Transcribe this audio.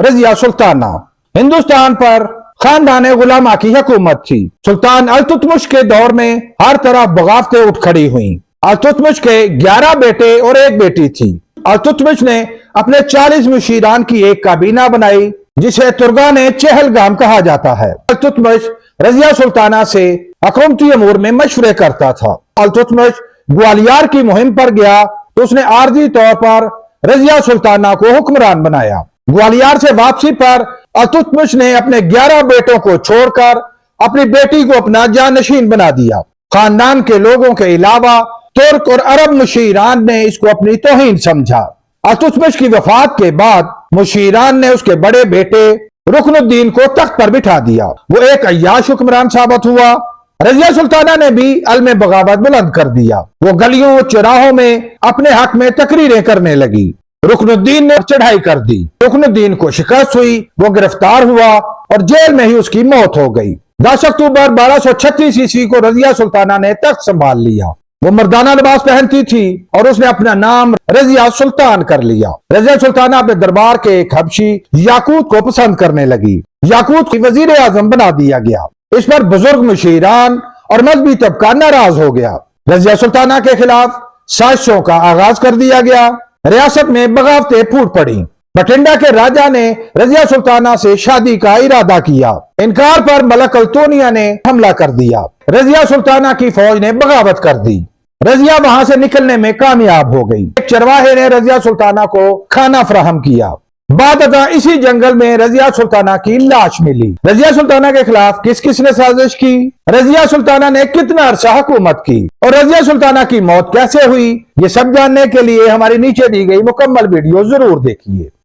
रजिया सुल्ताना। हिंदुस्तान पर खानदान गुलामा की हुकूमत थी। सुल्तान अल्तुतमिश के दौर में हर तरफ बगावतें उठ खड़ी हुई। अल्तुतमिश के 11 बेटे और एक बेटी थी। अल्तुतमिश ने अपने 40 मुशीरान की एक काबीना बनाई जिसे तुर्गान चहलगाम कहा जाता है। अल्तुतमिश रजिया सुल्ताना से हुकूमती अमूर में मशवरे करता था। अल्तुतमिश ग्वालियर की मुहिम पर गया तो उसने आर्जी तौर पर रजिया सुल्ताना को हुक्मरान बनाया। ग्वालियर से वापसी पर अल्तुतमिश ने अपने 11 बेटों को छोड़कर अपनी बेटी को अपना जानशीन बना दिया। खानदान के लोगों के अलावा तुर्क और अरब मुशीरान ने इसको अपनी तौहीन समझा। अल्तुतमिश की वफात के बाद मुशीरान ने उसके बड़े बेटे रुकनुद्दीन को तख्त पर बिठा दिया। वो एक अय्याश हुक्मरान साबित हुआ। रजिया सुल्ताना ने भी अलम बगावत बुलंद कर दिया। वो गलियों चौराहों में अपने हक में तकरीरें करने लगी। रुकनुद्दीन ने चढ़ाई कर दी। रुकनुद्दीन को शिकस्त हुई, वो गिरफ्तार हुआ और जेल में ही उसकी मौत हो गई। 10 अक्टूबर 1236 ईस्वी को रजिया सुल्ताना ने तख्त संभाल लिया। वो मर्दाना लिबास पहनती थी और उसने अपना नाम रजिया सुल्तान कर लिया। रजिया सुल्ताना अपने दरबार के एक हबशी याकूत को पसंद करने लगी। याकूत को वजीर आजम बना दिया गया। इस पर बुजुर्ग मुशीरान और मजहबी तबका नाराज हो गया। रजिया सुल्ताना के खिलाफ साजिशों का आगाज कर दिया गया। रियासत में बगावतें फूट पड़ी। बठिंडा के राजा ने रजिया सुल्ताना से शादी का इरादा किया। इनकार पर मलक अल्तोनिया ने हमला कर दिया। रजिया सुल्ताना की फौज ने बगावत कर दी। रजिया वहां से निकलने में कामयाब हो गई। एक चरवाहे ने रजिया सुल्ताना को खाना फराहम किया। बादता इसी जंगल में रजिया सुल्ताना की लाश मिली। रजिया सुल्ताना के खिलाफ किस किस ने साजिश की, रजिया सुल्ताना ने कितना अरसा हुकूमत की और रजिया सुल्ताना की मौत कैसे हुई, ये सब जानने के लिए हमारी नीचे दी गई मुकम्मल वीडियो जरूर देखिए।